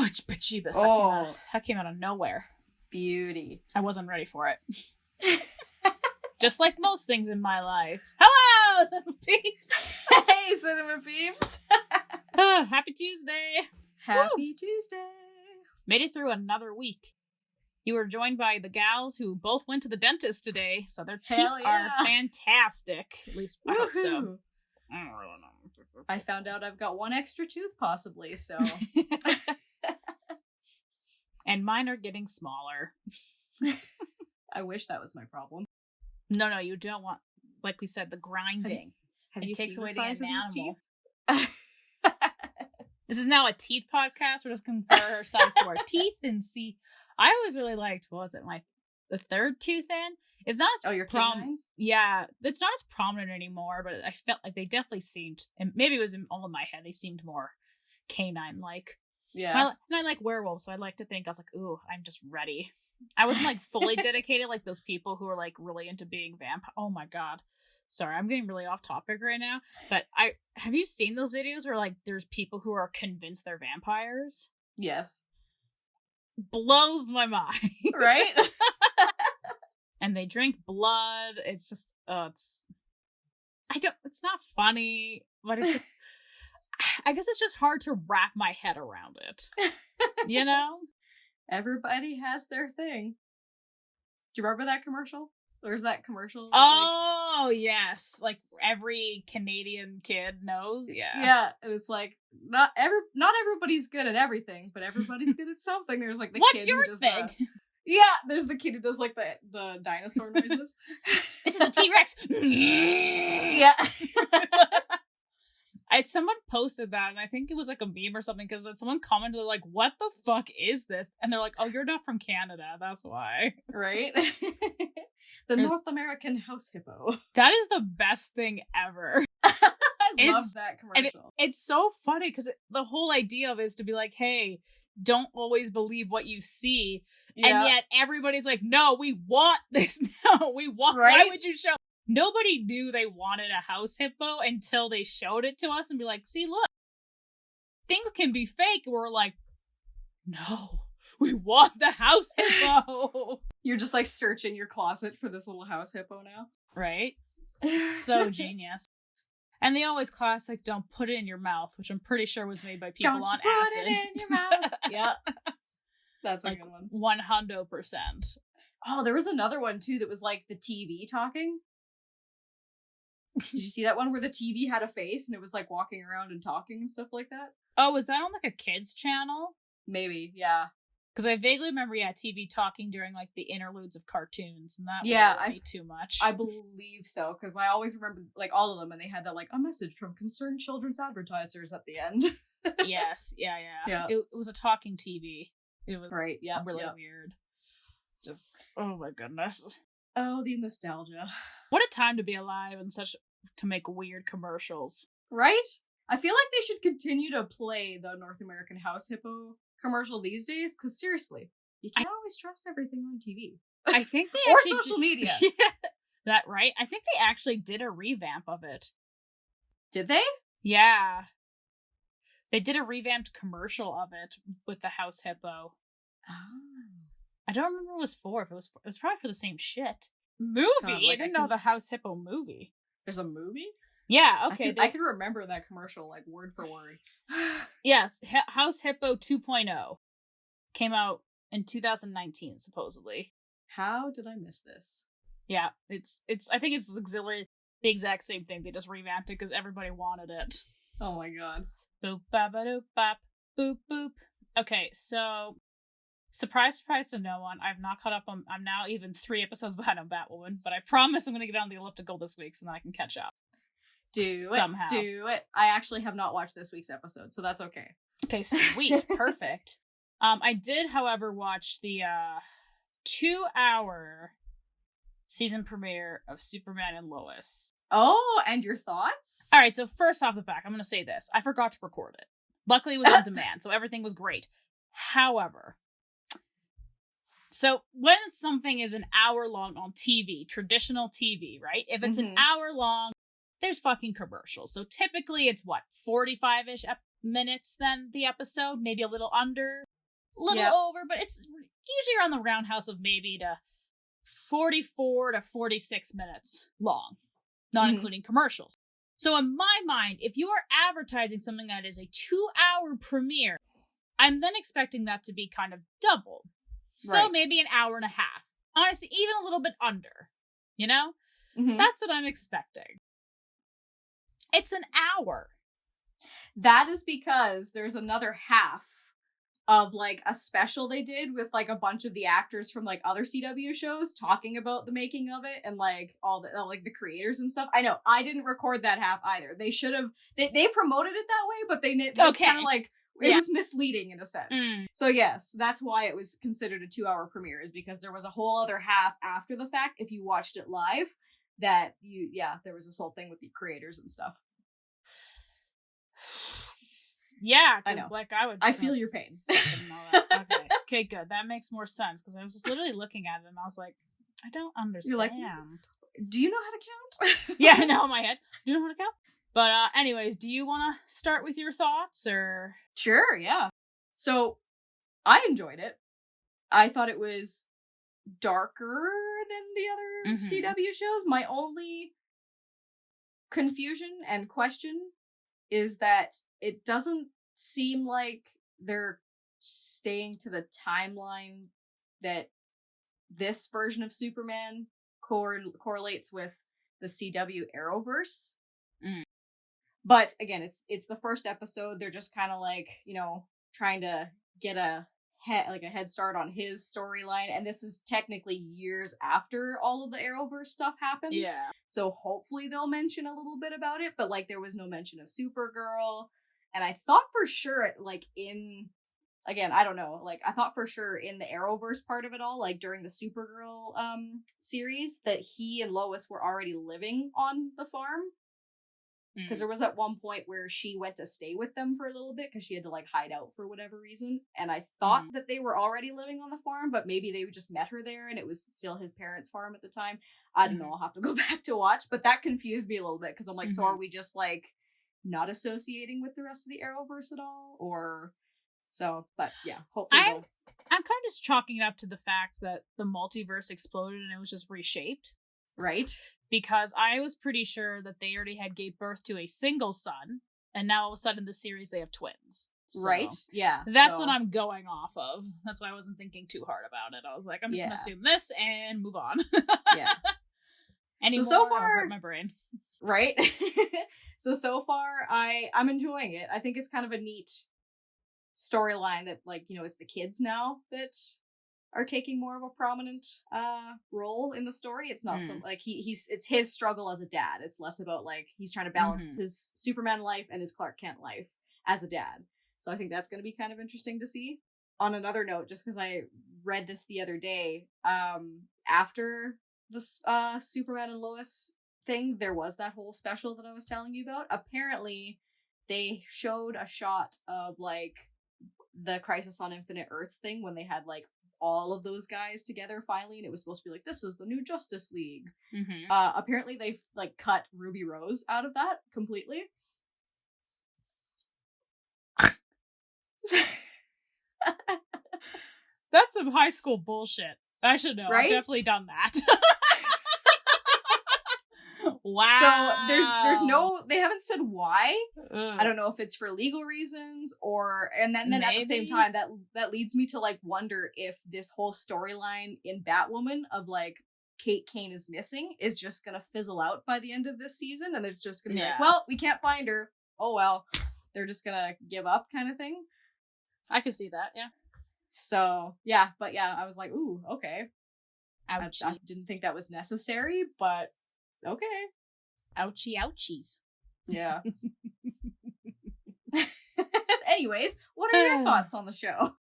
Oh, Bejeebus. That came out of nowhere. Beauty. I wasn't ready for it. Just like most things in my life. Hello, Cinema Peeps! Hey, Cinema Peeps! Happy Tuesday! Happy Tuesday! Made it through another week. You were joined by the gals who both went to the dentist today, so their teeth are fantastic. At least I hope so. I don't really know. I found out I've got one extra tooth, possibly, so... And mine are getting smaller. I wish that was my problem. No, you don't want, like we said, the grinding. Have you takes seen away the size the of these animal. teeth? This is now a teeth podcast. We're just compare our size to our teeth and see. I always really liked, what was it, the third tooth in? It's not as your canines? Yeah, it's not as prominent anymore, but I felt like they definitely seemed, and maybe it was all in my head, they seemed more canine-like. Yeah. And I like werewolves, so I like to think, I was like, ooh, I'm just ready. I wasn't fully dedicated like those people who are really into being vampire. Oh my god. Sorry, I'm getting really off topic right now. But have you seen those videos where there's people who are convinced they're vampires? Yes. Blows my mind. Right? And they drink blood. It's just it's not funny, but it's just I guess it's just hard to wrap my head around it. You know? Everybody has their thing. Do you remember that commercial? There's that commercial. Oh, yes. Every Canadian kid knows. Yeah. Yeah. And it's not everybody's good at everything, but everybody's good at something. There's the What's kid your who does thing? Yeah, there's the kid who does the dinosaur noises. This is the T-Rex. Yeah. Someone posted that, and I think it was a meme or something, because someone commented what the fuck is this? And they're like, oh, you're not from Canada, that's why. Right? The North American house hippo. That is the best thing ever. I love that commercial. It's so funny, because the whole idea of it is to be hey, don't always believe what you see. Yeah. And yet everybody's no, we want this now. We want, right? Why would you show? Nobody knew they wanted a house hippo until they showed it to us and be see, look, things can be fake. We're no, we want the house hippo. You're just searching your closet for this little house hippo now. Right? So genius. And they always classic, don't put it in your mouth, which I'm pretty sure was made by people on acid. Don't put it in your mouth. Yeah. That's a good one. 100%. Oh, there was another one too that was the TV talking. Did you see that one where the TV had a face and it was walking around and talking and stuff like that? Oh, was that on a kids channel? Maybe, yeah. Because I vaguely remember, TV talking during the interludes of cartoons, and that was way too much. I believe so, because I always remember all of them, and they had that a message from concerned children's advertisers at the end. Yes, yeah. It was a talking TV. It was right, yeah, really weird. Just, oh my goodness. Oh, the nostalgia. What a time to be alive and to make weird commercials. Right? I feel they should continue to play the North American house hippo commercial these days, because seriously, you can't always trust everything on TV. I think they or social media. Yeah, that right? I think they actually did a revamp of it. Did they? Yeah. They did a revamped commercial of it with the house hippo. Oh. I don't remember what it was for. It was probably for the same shit. Movie? I didn't know the house hippo movie. There's a movie? Yeah, okay. I can remember that commercial, word for word. Yes, House Hippo 2.0 came out in 2019, supposedly. How did I miss this? Yeah, it's. I think it's the exact same thing. They just revamped it because everybody wanted it. Oh my god. Boop, ba ba doop, bop, boop, boop. Okay, so surprise to no one, I've not caught up on. I'm now even 3 episodes behind on Batwoman, but I promise I'm going to get on the elliptical this week so then I can catch up. Do it. I actually have not watched this week's episode, so that's okay. Okay, sweet. Perfect. I did, however, watch the 2-hour season premiere of Superman and Lois. Oh, and your thoughts? All right, so first off the back, I'm going to say this. I forgot to record it. Luckily, it was on demand, so everything was great. However, so when something is an hour long on TV, traditional TV, right? If it's an hour long, there's fucking commercials. So typically it's 45-ish minutes then the episode, maybe a little under. little over, but it's usually around the roundhouse of maybe to 44 to 46 minutes long, not including commercials. So in my mind, if you are advertising something that is a 2-hour premiere, I'm then expecting that to be kind of double. So maybe an hour and a half. Honestly, even a little bit under, you know? That's what I'm expecting. It's an hour. That is because there's another half of, like, a special they did with, like, a bunch of the actors from, like, other CW shows talking about the making of it and, like, all the, like, the creators and stuff. I know, I didn't record that half either. They should have, they promoted it that way, but they kind of, like, it was misleading in a sense. So yes, that's why it was considered a 2-hour premiere, is because there was a whole other half after the fact, if you watched it live, that there was this whole thing with the creators and stuff. Yeah, I know. Like I feel your pain. Okay, good. That makes more sense, because I was just literally looking at it and I was like, I don't understand. You're like, do you know how to count? Yeah, no, in my head. Do you know how to count? But anyways, do you want to start with your thoughts, or? Sure, yeah. So, I enjoyed it. I thought it was darker than the other CW shows. My only confusion and question is that it doesn't seem like they're staying to the timeline that this version of Superman correlates with the CW Arrowverse. But again, it's the first episode. They're just kind of like, you know, trying to get a head start on his storyline, and this is technically years after all of the Arrowverse stuff happens. Yeah. So hopefully they'll mention a little bit about it, but like there was no mention of Supergirl, and I thought for sure I don't know, like I thought for sure in the Arrowverse part of it all, like during the Supergirl series, that he and Lois were already living on the farm. Because there was at one point where she went to stay with them for a little bit because she had to like hide out for whatever reason. And I thought that they were already living on the farm, but maybe they just met her there and it was still his parents' farm at the time. I don't know. I'll have to go back to watch. But that confused me a little bit because I'm like, so are we just like not associating with the rest of the Arrowverse at all? Or so, but yeah, hopefully I'm kind of just chalking it up to the fact that the multiverse exploded and it was just reshaped. Right. Because I was pretty sure that they already had gave birth to a single son, and now all of a sudden in the series they have twins. So right? Yeah. That's what I'm going off of. That's why I wasn't thinking too hard about it. I was like, I'm just going to assume this and move on. Yeah. So far, I'll hurt my brain. Right? So far, I'm enjoying it. I think it's kind of a neat storyline that, like, you know, it's the kids now that are taking more of a prominent role in the story. It's not so like it's his struggle as a dad. It's less about like he's trying to balance his Superman life and his Clark Kent life as a dad. So I think that's going to be kind of interesting to see. On another note, just because I read this the other day, after the Superman and Lois thing, there was that whole special that I was telling you about. Apparently, they showed a shot of like the Crisis on Infinite Earths thing when they had like all of those guys together finally, and it was supposed to be like, this is the new Justice League. Apparently they like cut Ruby Rose out of that completely. That's some high school bullshit. I should know. Right? I've definitely done that. Wow. So there's no, they haven't said why. I don't know if it's for legal reasons or, and then at the same time that leads me to like wonder if this whole storyline in Batwoman of like Kate Kane is missing is just gonna fizzle out by the end of this season, and it's just gonna be like, well, we can't find her. Oh well, they're just gonna give up kind of thing. I could see that, yeah. So yeah, but yeah, I was like, ooh, okay. I didn't think that was necessary, but okay. Ouchie ouchies. Yeah. Anyways, what are your thoughts on the show?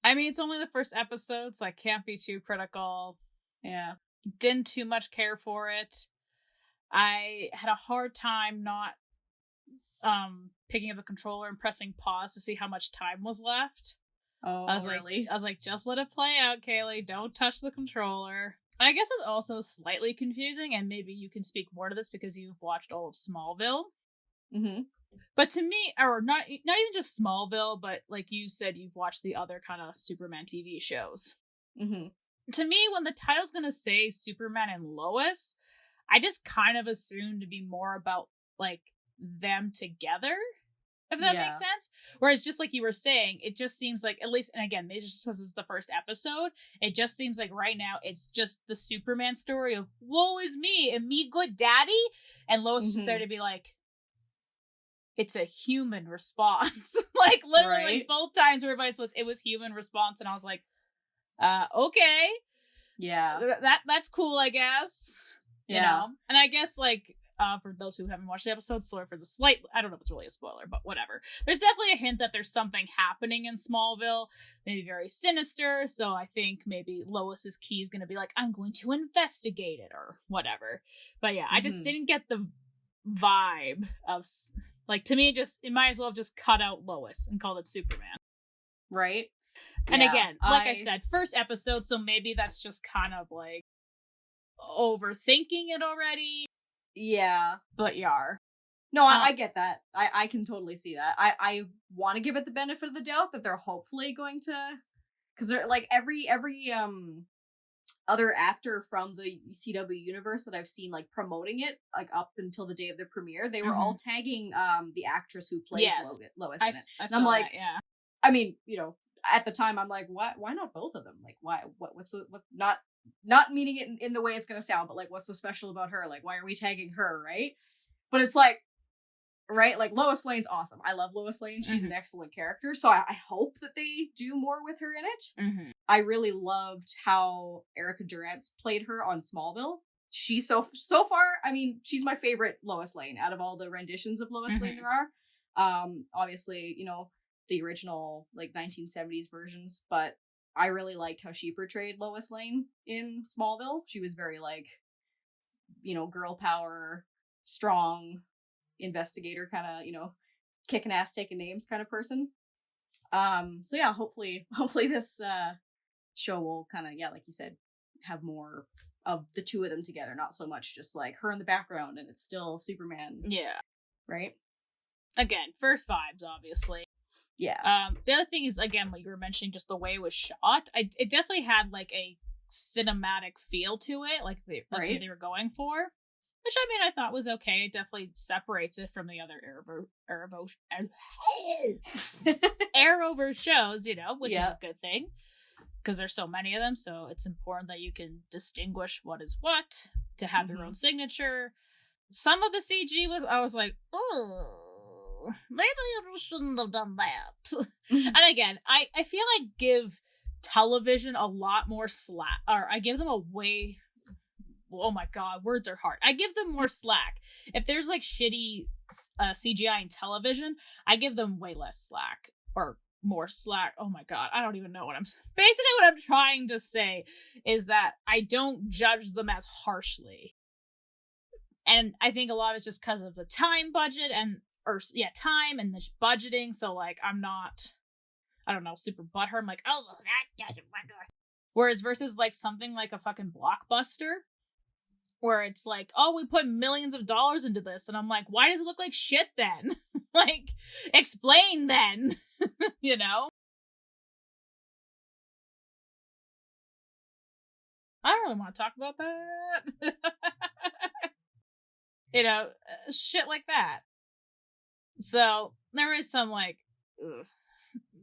I mean, it's only the first episode, so I can't be too critical. Yeah. Didn't too much care for it. I had a hard time not picking up the controller and pressing pause to see how much time was left. Oh, really? I was like, just let it play out, Kaylee. Don't touch the controller. And I guess it's also slightly confusing, and maybe you can speak more to this because you've watched all of Smallville. But to me, or not even just Smallville, but like you said, you've watched the other kind of Superman TV shows. Mm-hmm. To me, when the title's gonna say Superman and Lois, I just kind of assume to be more about like them together, if that makes sense. Whereas just like you were saying, it just seems like, at least, and again, maybe just because it's the first episode, it just seems like right now it's just the Superman story of woe is me and me good daddy, and Lois is just there to be like, it's a human response. Like literally like both times where advice was, it was human response, and I was like, okay. Yeah. That's cool, I guess. You know? And I guess like for those who haven't watched the episode, sorry for the slight, I don't know if it's really a spoiler, but whatever. There's definitely a hint that there's something happening in Smallville, maybe very sinister, so I think maybe Lois's key is going to be like, I'm going to investigate it, or whatever. But yeah, I just didn't get the vibe of, like, to me, it might as well have just cut out Lois and called it Superman. Right? And again, like I said, first episode, so maybe that's just kind of like overthinking it already. Yeah. But yar. No, I get that. I can totally see that. I want to give it the benefit of the doubt that they're hopefully going to, because they're like every other actor from the CW universe that I've seen like promoting it, like up until the day of the premiere, they were all tagging the actress who plays Lois in it. And I'm like, that, I mean, you know, at the time I'm like, why not both of them? Like, what's not meaning it in the way it's gonna sound, but like, what's so special about her? Like, why are we tagging her, right? But it's like, right, like Lois Lane's awesome. I love Lois Lane. She's an excellent character. So I hope that they do more with her in it. I really loved how Erica Durance played her on Smallville. She's so far, I mean, she's my favorite Lois Lane out of all the renditions of Lois Lane there are. Obviously, you know, the original like 1970s versions, but I really liked how she portrayed Lois Lane in Smallville. She was very like, you know, girl power, strong investigator kind of, you know, kicking ass, taking names kind of person. So yeah, hopefully this show will kind of, yeah, like you said, have more of the two of them together, not so much just like her in the background and it's still Superman. Yeah. Right? Again, first vibes, obviously. Yeah. The other thing is, again, like you were mentioning, just the way it was shot. It definitely had like a cinematic feel to it. Like that's what they were going for, which I mean, I thought was okay. It definitely separates it from the other Arrowverse shows, you know, which is a good thing because there's so many of them. So it's important that you can distinguish what is what, to have your own signature. Some of the CG I was like, oh, maybe you shouldn't have done that. And again, I feel like give television a lot more slack, or I give them a way, oh my god, words are hard. I give them more slack. If there's like shitty CGI in television, I give them way less slack, or more slack. Oh my god, I don't even know what basically what I'm trying to say is that I don't judge them as harshly. And I think a lot of it's just because of the time budget time and the budgeting. So like, I'm not, I don't know, super butthurt. I'm like, oh, that doesn't matter. Whereas versus like something like a fucking blockbuster, where it's like, oh, we put millions of dollars into this, and I'm like, why does it look like shit then? Like, explain then. You know? I don't really want to talk about that. You know, shit like that. So there is some like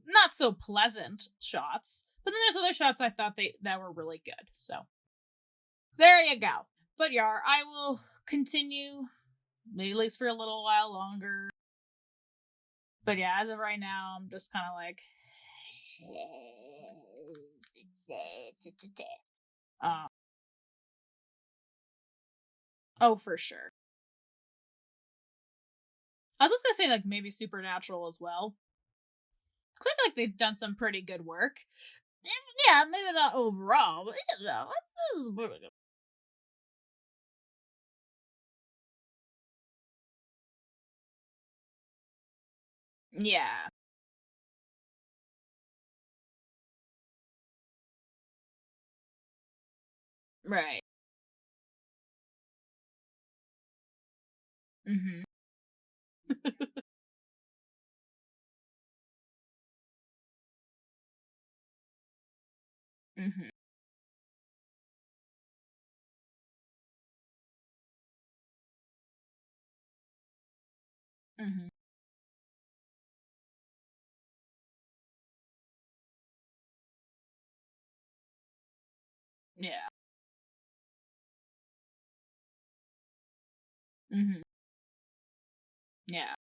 not so pleasant shots, but then there's other shots I thought that were really good. So there you go. But Yar, I will continue, maybe at least for a little while longer. But yeah, as of right now, I'm just kind of like, oh, for sure. I was just gonna say, like, maybe Supernatural as well. Because I feel like they've done some pretty good work. Yeah, maybe not overall, but you know, this is pretty good. Yeah. Right. Mm-hmm. Mm-hmm. Mm-hmm. Yeah. Mm-hmm. Yeah.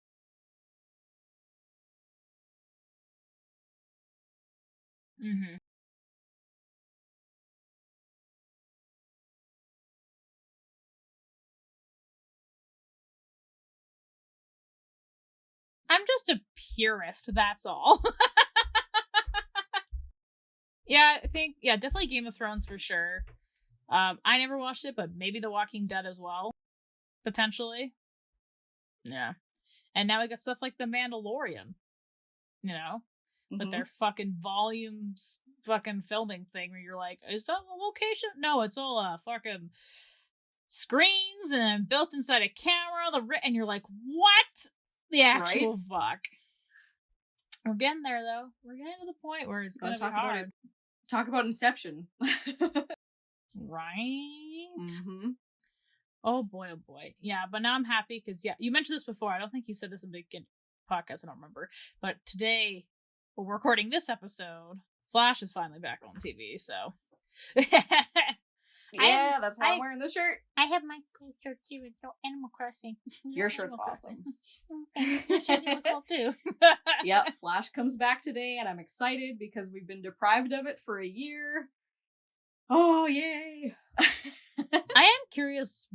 Mm-hmm. I'm just a purist, that's all. Yeah, I think, yeah, definitely Game of Thrones for sure. I never watched it, but maybe The Walking Dead as well, potentially. Yeah. And now we got stuff like The Mandalorian, you know, with their fucking volumes fucking filming thing where you're like, is that a location? No, it's all fucking screens and built inside a camera. And you're like, what the actual fuck? We're getting there though. We're getting to the point where it's gonna be hard. Talk about Inception. Right? Mm-hmm. Oh boy, oh boy. Yeah, but now I'm happy because, yeah, you mentioned this before. I don't think you said this in the beginning podcast. I don't remember. But today, we're recording this episode. Flash is finally back on TV, so. Yeah, that's why I'm wearing this shirt. I have my cool shirt too. It's no Animal Crossing. Your shirt's awesome. Thanks. My shirt's really cool too. Yep, Flash comes back today, and I'm excited because we've been deprived of it for a year. Oh, yay! I am curious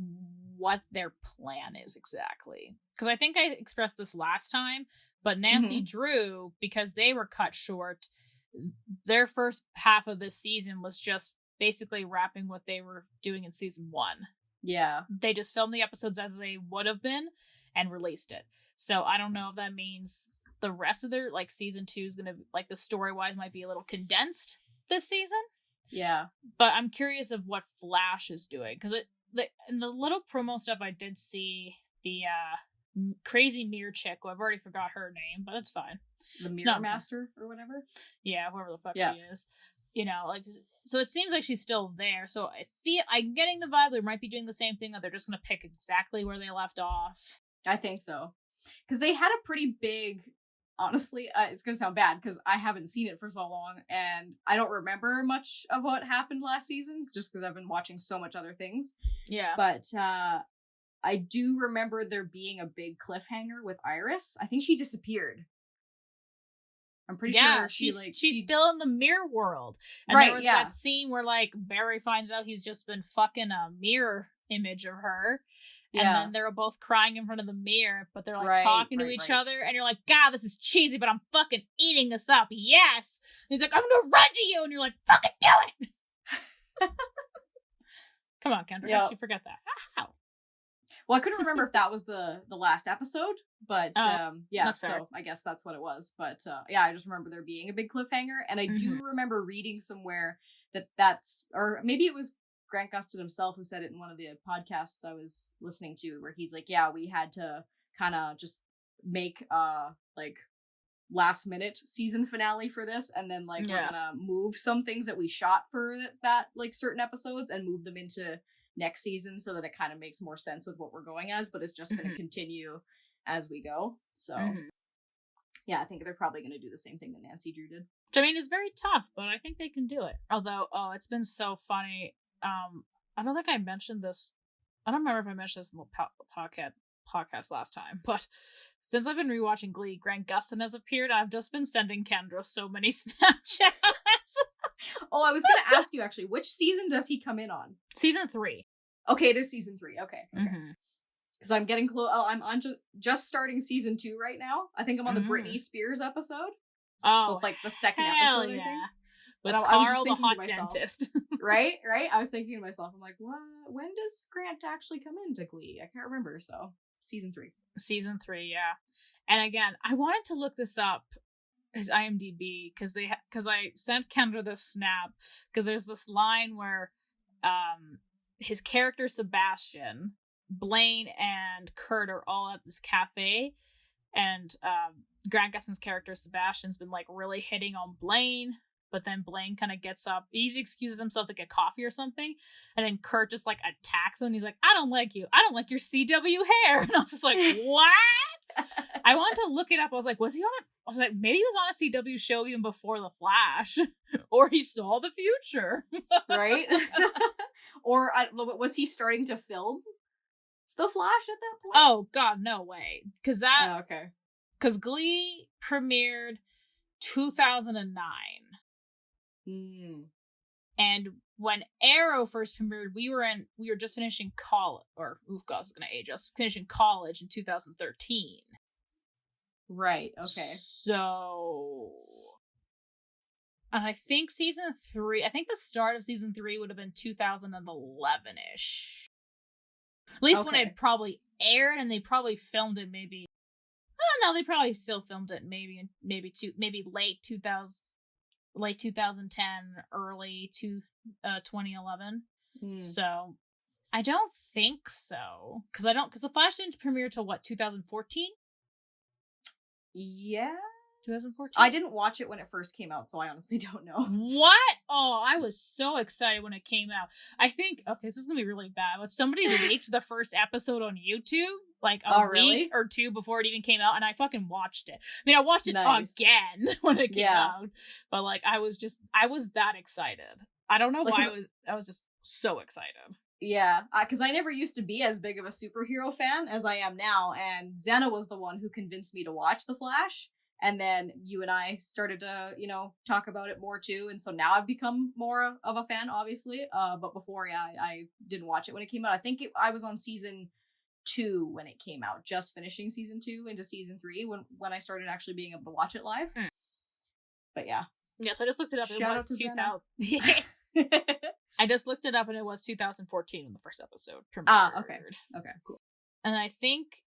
what their plan is exactly. Because I think I expressed this last time, but Nancy Drew, because they were cut short, their first half of this season was just basically wrapping what they were doing in season 1. Yeah. They just filmed the episodes as they would have been and released it. So I don't know if that means the rest of their, like, season 2 is going to, like, the story-wise might be a little condensed this season. Yeah. But I'm curious of what Flash is doing. Because in the little promo stuff I did see, the crazy mirror chick, who I've already forgot her name, but that's fine. The Mirror Master or whatever? Yeah, whoever the fuck she is. You know, like, so it seems like she's still there. So I'm getting the vibe they might be doing the same thing, or they're just going to pick exactly where they left off. I think so. Because they had a pretty big, honestly, it's going to sound bad because I haven't seen it for so long and I don't remember much of what happened last season just because I've been watching so much other things. Yeah. But I do remember there being a big cliffhanger with Iris. I think she disappeared. I'm pretty sure she's still in the mirror world. And there was that scene where, like, Barry finds out he's just been fucking a mirror image of her. And then they're both crying in front of the mirror, but they're like talking to each other, and you're like, God, this is cheesy, but I'm fucking eating this up. Yes. And he's like, I'm gonna run to you, and you're like, fucking do it. Come on, Kendra, how did you forget that? How? Well, I couldn't remember if that was the last episode, but so I guess that's what it was. But I just remember there being a big cliffhanger, and I do remember reading somewhere that's, or maybe it was Grant Gustin himself who said it in one of the podcasts I was listening to, where he's like, yeah, we had to kind of just make like last minute season finale for this, and then like we're gonna move some things that we shot for that like certain episodes and move them into next season so that it kind of makes more sense with what we're going as, but it's just going to continue as we go. So yeah, I think they're probably going to do the same thing that Nancy Drew did. Which, I mean, is very tough, but I think they can do it. Although, it's been so funny. I don't think I mentioned this. I don't remember if I mentioned this in the podcast last time, but since I've been rewatching Glee, Grant Gustin has appeared. I've just been sending Kendra so many Snapchats. Oh, I was going to ask you, actually, which season does he come in on? Season 3. Okay, it is season 3. Okay. Because I'm getting close. I'm on just starting season 2 right now. I think I'm on the Britney Spears episode. Oh, so it's like the second episode, I think. With Carl, the hot dentist. Right? I was thinking to myself, I'm like, what? When does Grant actually come into Glee? I can't remember. So, season 3. Season 3, yeah. And again, I wanted to look this up, his IMDb, because I sent Kendra this snap, because there's this line where his character Sebastian, Blaine, and Kurt are all at this cafe, and Grant Gustin's character Sebastian's been like really hitting on Blaine, but then Blaine kind of gets up. He excuses himself to get coffee or something, and then Kurt just like attacks him. And he's like, "I don't like you. I don't like your CW hair." And I was just like, "What?" I wanted to look it up. I was like, was he on it? I was like, maybe he was on a CW show even before The Flash, or he saw the future, right? Or was he starting to film The Flash at that point? Oh God, no way! Because okay. Because Glee premiered 2009. And when Arrow first premiered, we were just finishing college, or God, it's gonna age us, finishing college in 2013. Right, okay. So, and I think season 3, I think the start of season 3 would have been 2011-ish. At least when it probably aired, and they probably filmed it maybe. Oh no, they probably still filmed it maybe late 2010, early 2011. So I don't think so, because The Flash didn't premiere till what, 2014? Yeah, 2014. I didn't watch it when it first came out, so I honestly don't know. What? Oh, I was so excited when it came out. I think, okay, this is gonna be really bad, but somebody leaked the first episode on YouTube like a week or two before it even came out, and I fucking watched it. I mean, I watched it again when it came out, but like I was that excited. I don't know why I was just so excited. Yeah, because I never used to be as big of a superhero fan as I am now, and Xena was the one who convinced me to watch The Flash, and then you and I started to, talk about it more too, and so now I've become more of a fan, obviously, but before, I didn't watch it when it came out. I think I was on season 2 when it came out, just finishing season 2 into season 3 when I started actually being able to watch it live. But yeah. Yeah, so I just looked it up. It was 2000. I just looked it up, and it was 2014 when the first episode premiered. Okay, cool. And I think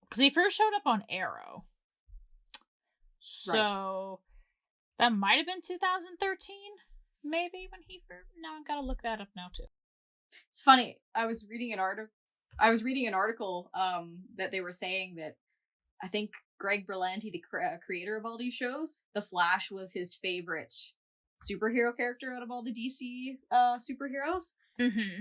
because he first showed up on Arrow, so that might have been 2013, maybe when he first. Now I've got to look that up now too. It's funny. I was reading an article that they were saying that I think Greg Berlanti, the creator of all these shows, The Flash was his favorite superhero character out of all the DC superheroes.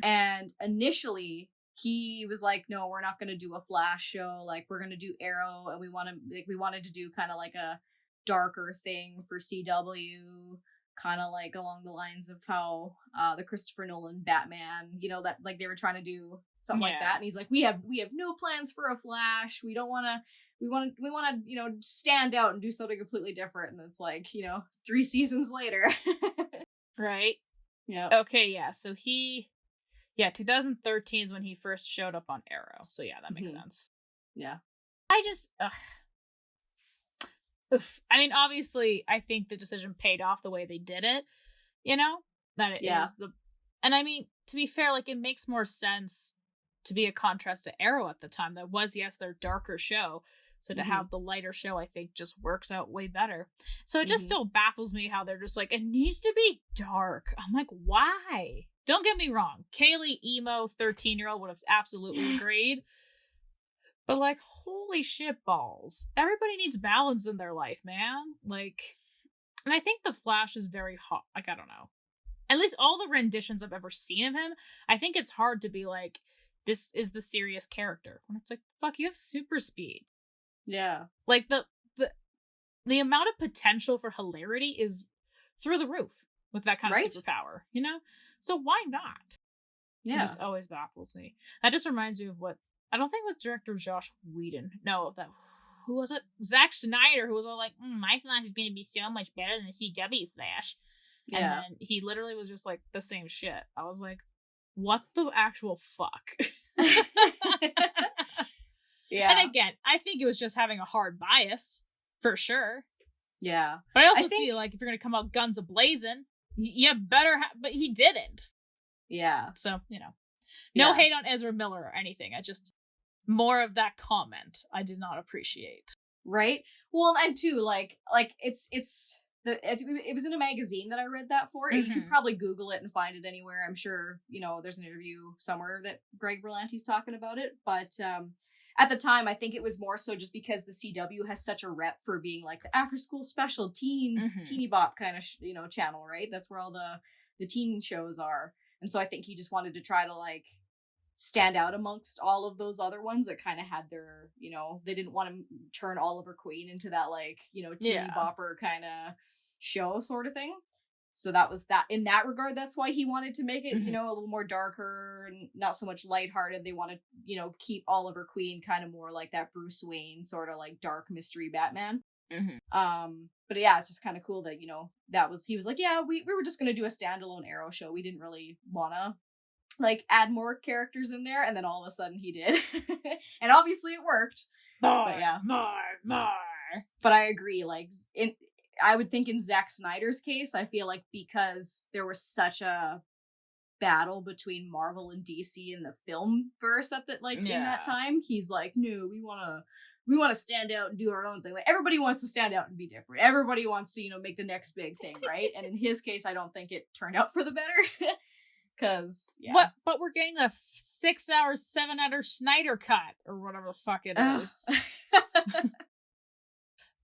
And initially he was like, no, we're not going to do a Flash show. Like, we're going to do Arrow, and we wanted to do kind of like a darker thing for CW, kind of like along the lines of how the Christopher Nolan Batman, that like they were trying to do something like that. And he's like, we have no plans for a Flash. We want to stand out and do something completely different. And it's like, 3 seasons later. Right. Yeah. Okay. Yeah. So 2013 is when he first showed up on Arrow. So yeah, that makes sense. Yeah. I just, I mean, obviously, I think the decision paid off the way they did it, that it is and I mean, to be fair, like, it makes more sense to be a contrast to Arrow at the time. That was, yes, their darker show. So to have the lighter show, I think, just works out way better. So it just still baffles me how they're just like, it needs to be dark. I'm like, why? Don't get me wrong. Kaylee, emo, 13-year-old would have absolutely agreed. But, like, holy shit balls. Everybody needs balance in their life, man. Like, and I think The Flash is very hot. Like, I don't know. At least all the renditions I've ever seen of him, I think it's hard to be like, this is the serious character. When it's like, fuck, you have super speed. Yeah. Like, the amount of potential for hilarity is through the roof with that kind of superpower, So why not? Yeah. It just always baffles me. That just reminds me of what, I don't think it was director Josh Whedon. No, who was it? Zack Snyder, who was all like, my Flash is going to be so much better than the CW Flash. Yeah. And then he literally was just like, the same shit. I was like, what the actual fuck? Yeah. And again, I think it was just having a hard bias, for sure. Yeah. But I also feel like if you're going to come out guns a-blazing, you better but he didn't. Yeah. So, no hate on Ezra Miller or anything. I just, more of that comment I did not appreciate. Right? Well, and too, like it was in a magazine that I read that for. You can probably Google it and find it anywhere. I'm sure, there's an interview somewhere that Greg Berlanti's talking about it. But at the time, I think it was more so just because the CW has such a rep for being like the after school special teeny bop kind of channel, right? That's where all the teen shows are. And so I think he just wanted to try to like stand out amongst all of those other ones that kind of had their, they didn't want to turn Oliver Queen into that like, teeny bopper kind of show sort of thing. So that was that. In that regard, that's why he wanted to make it, a little more darker and not so much lighthearted. They want to, keep Oliver Queen kind of more like that Bruce Wayne sort of like dark mystery Batman. But yeah, it's just kind of cool that, he was like, yeah, we were just going to do a standalone Arrow show. We didn't really want to like add more characters in there. And then all of a sudden he did. And obviously it worked. More. But I agree. Like I would think in Zack Snyder's case, I feel like because there was such a battle between Marvel and DC in the film verse at that in that time, he's like, no, we want to stand out and do our own thing. Like everybody wants to stand out and be different. Everybody wants to, make the next big thing, right? And in his case, I don't think it turned out for the better. Cause but we're getting a 6 hour, 7 hour Snyder cut or whatever the fuck it is.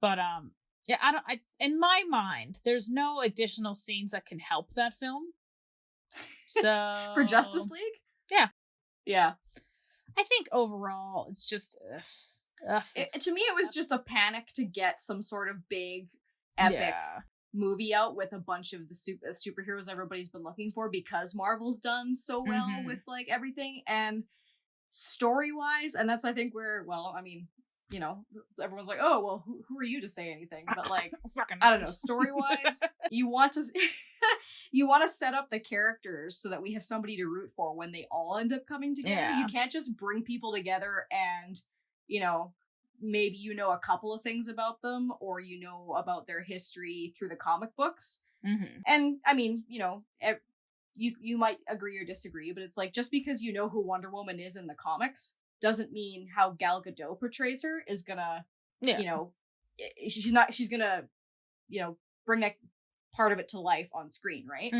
But yeah, in my mind, there's no additional scenes that can help that film. So for Justice League? Yeah. I think overall, it's just to me, it was just a panic to get some sort of big, epic movie out with a bunch of the superheroes everybody's been looking for because Marvel's done so well with like everything and story-wise, and that's I think where everyone's like, oh, well, who are you to say anything? But like, I don't know, story-wise, you want to set up the characters so that we have somebody to root for when they all end up coming together. Yeah. You can't just bring people together and, maybe a couple of things about them or about their history through the comic books. And I mean, you might agree or disagree, but it's like just because you know who Wonder Woman is in the comics doesn't mean how Gal Gadot portrays her is gonna, she's gonna, bring that part of it to life on screen, right?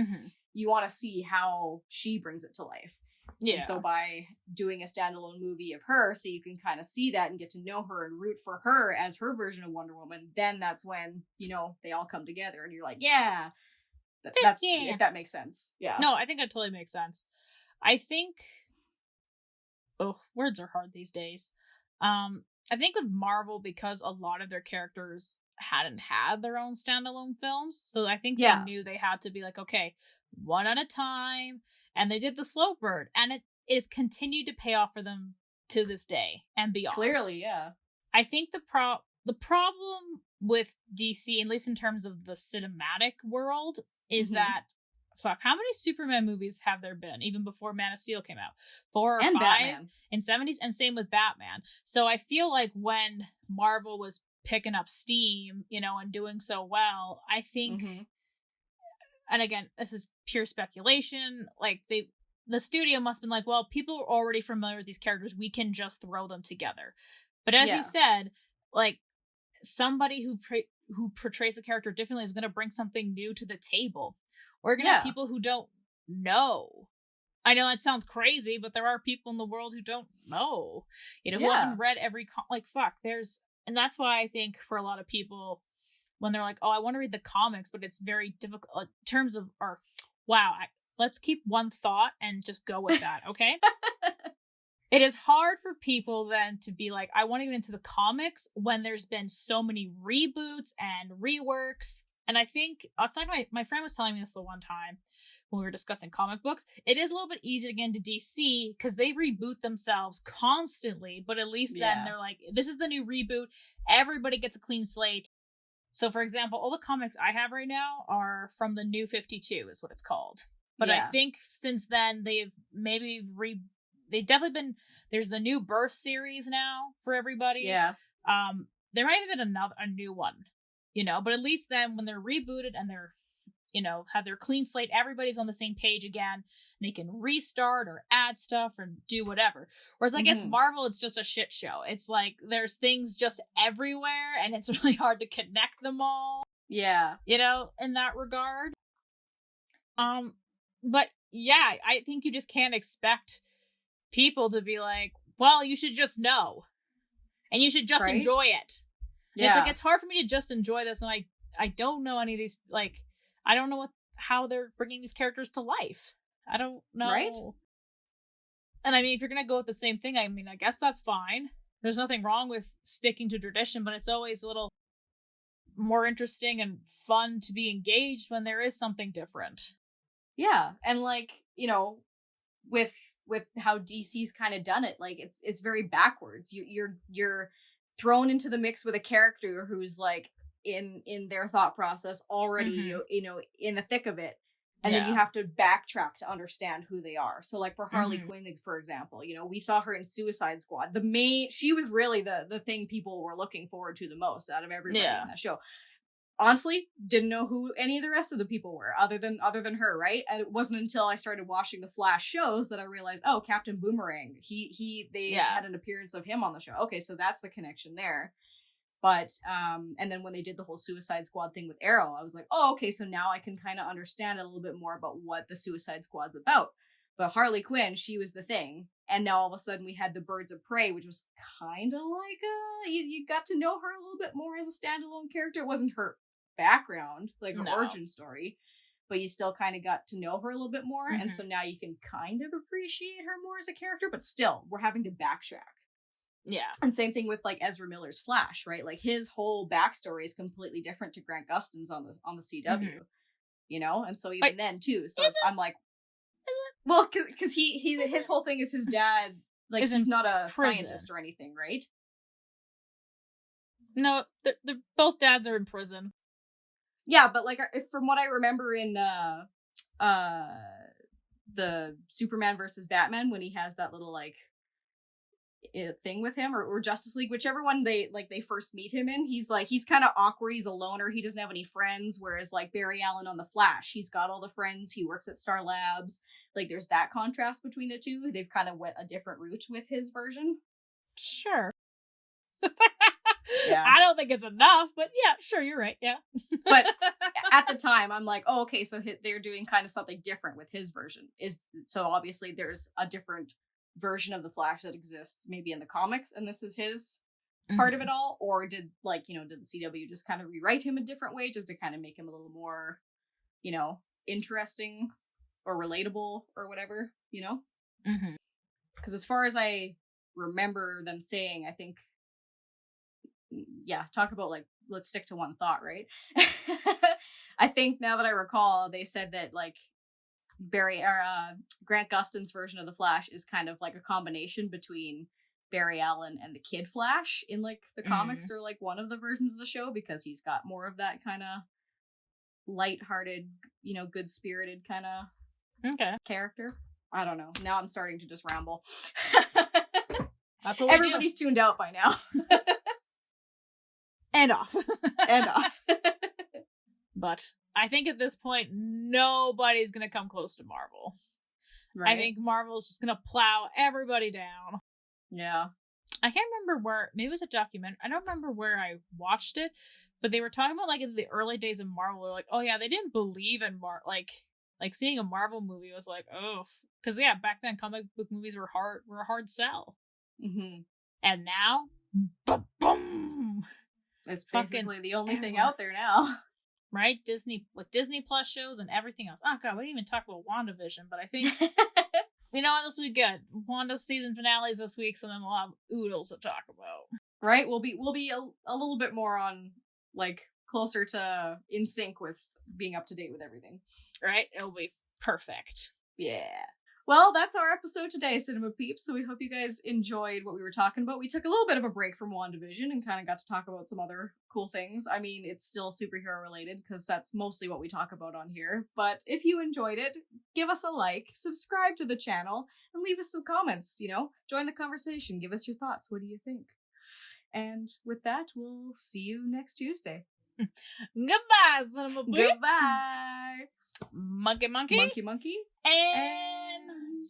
You want to see how she brings it to life. Yeah. And so by doing a standalone movie of her, so you can kind of see that and get to know her and root for her as her version of Wonder Woman, then that's when, they all come together and you're like, yeah, that's if that makes sense. Yeah. No, I think that totally makes sense. I think, words are hard these days. I think with Marvel, because a lot of their characters hadn't had their own standalone films, so I think they knew they had to be like, okay, one at a time, and they did the slow burn, and it is continued to pay off for them to this day and beyond. Clearly, yeah. I think the problem with DC, at least in terms of the cinematic world, is that how many Superman movies have there been even before Man of Steel came out? 4 or 5 Batman. In 70s, and same with Batman. So I feel like when Marvel was picking up steam, and doing so well, I think and again, this is pure speculation, like the studio must have been like, well, people are already familiar with these characters, we can just throw them together. But as you said, like somebody who portrays the character differently is going to bring something new to the table. We're going to have people who don't know. I know that sounds crazy, but there are people in the world who don't know, who haven't read every and that's why I think for a lot of people, when they're like, oh, I want to read the comics, but it's very difficult in terms of, let's keep one thought and just go with that, okay? It is hard for people then to be like, I want to get into the comics when there's been so many reboots and reworks. And I think, my friend was telling me this the one time when we were discussing comic books, it is a little bit easier to get into DC because they reboot themselves constantly, but at least then they're like, this is the new reboot. Everybody gets a clean slate. So, for example, all the comics I have right now are from the New 52 is what it's called. But I think since then they've definitely been, there's the new Birth series now for everybody. Yeah. There might have been a new one, but at least then when they're rebooted and they're, have their clean slate, everybody's on the same page again, and they can restart or add stuff or do whatever. Whereas I guess Marvel, it's just a shit show. It's like there's things just everywhere and it's really hard to connect them all. Yeah. In that regard. But I think you just can't expect people to be like, well, you should just know. And you should just enjoy it. Yeah. It's like, it's hard for me to just enjoy this when I don't know any of these, like, I don't know how they're bringing these characters to life. I don't know. Right? And I mean, if you're going to go with the same thing, I mean, I guess that's fine. There's nothing wrong with sticking to tradition, but it's always a little more interesting and fun to be engaged when there is something different. Yeah. And like, you know, with how DC's kind of done it, like it's very backwards. You're thrown into the mix with a character who's like in their thought process already, you know, in the thick of it. And then you have to backtrack to understand who they are. So like for Harley Quinn, for example, you know, we saw her in Suicide Squad. She was really the thing people were looking forward to the most out of everybody in that show. Honestly, didn't know who any of the rest of the people were other than her, right? And it wasn't until I started watching the Flash shows that I realized, oh, Captain Boomerang. They had an appearance of him on the show. Okay, so that's the connection there. But and then when they did the whole Suicide Squad thing with Arrow, I was like, oh, okay, so now I can kind of understand a little bit more about what the Suicide Squad's about. But Harley Quinn, she was the thing. And now all of a sudden we had the Birds of Prey, which was kind of like you got to know her a little bit more as a standalone character. It wasn't her background, like her origin story, but you still kind of got to know her a little bit more. And so now you can kind of appreciate her more as a character, but still we're having to backtrack. Yeah. And same thing with like Ezra Miller's Flash, right? Like his whole backstory is completely different to Grant Gustin's on the CW, you know? And so even then too, so I'm like, well, because his whole thing is his dad, like he's not a scientist or anything, right? No, they're both dads are in prison. Yeah, but like from what I remember in the Superman versus Batman, when he has that little like thing with him, or Justice League, whichever one they first meet him in, he's kind of awkward, he's a loner, he doesn't have any friends, whereas like Barry Allen on the Flash, he's got all the friends, he works at Star Labs. Like there's that contrast between the two. They've kind of went a different route with his version. Sure. Yeah. I don't think it's enough, but yeah, sure, you're right. Yeah. But at the time, I'm like, oh, okay, so they're doing kind of something different with his version. So obviously there's a different version of the Flash that exists maybe in the comics, and this is his part of it all, or did the CW just kind of rewrite him a different way just to kind of make him a little more, you know, interesting or relatable or whatever, you know? Because as far as I remember them saying, I think, talk about like, let's stick to one thought, right? I think now that I recall, they said that like Grant Gustin's version of the Flash is kind of like a combination between Barry Allen and the Kid Flash in like the comics, or like one of the versions of the show, because he's got more of that kind of lighthearted, you know, good-spirited kind of character. I don't know. Now I'm starting to just ramble. That's what everybody's tuned out by now. And off. And off. But I think at this point, nobody's going to come close to Marvel. Right. I think Marvel's just going to plow everybody down. Yeah. I can't remember where, maybe it was a documentary. I don't remember where I watched it, but they were talking about like in the early days of Marvel, they're like, oh yeah, they didn't believe in like seeing a Marvel movie was like, oh, because yeah, back then comic book movies were a hard sell. And now, boom. It's basically the only thing out there now. Right? Disney, with Disney Plus shows and everything else. Oh god, we didn't even talk about WandaVision, but I think you know what, this will be good. Wanda's season finales this week, so then we'll have oodles to talk about. Right? We'll be a little bit more on like closer to in sync with being up to date with everything. Right? It'll be perfect. Yeah. Well, that's our episode today, Cinema Peeps. So we hope you guys enjoyed what we were talking about. We took a little bit of a break from WandaVision and kind of got to talk about some other cool things. I mean, it's still superhero related because that's mostly what we talk about on here. But if you enjoyed it, give us a like, subscribe to the channel, and leave us some comments, you know? Join the conversation. Give us your thoughts. What do you think? And with that, we'll see you next Tuesday. Goodbye, Cinema Peeps. Goodbye. Monkey. Monkey. And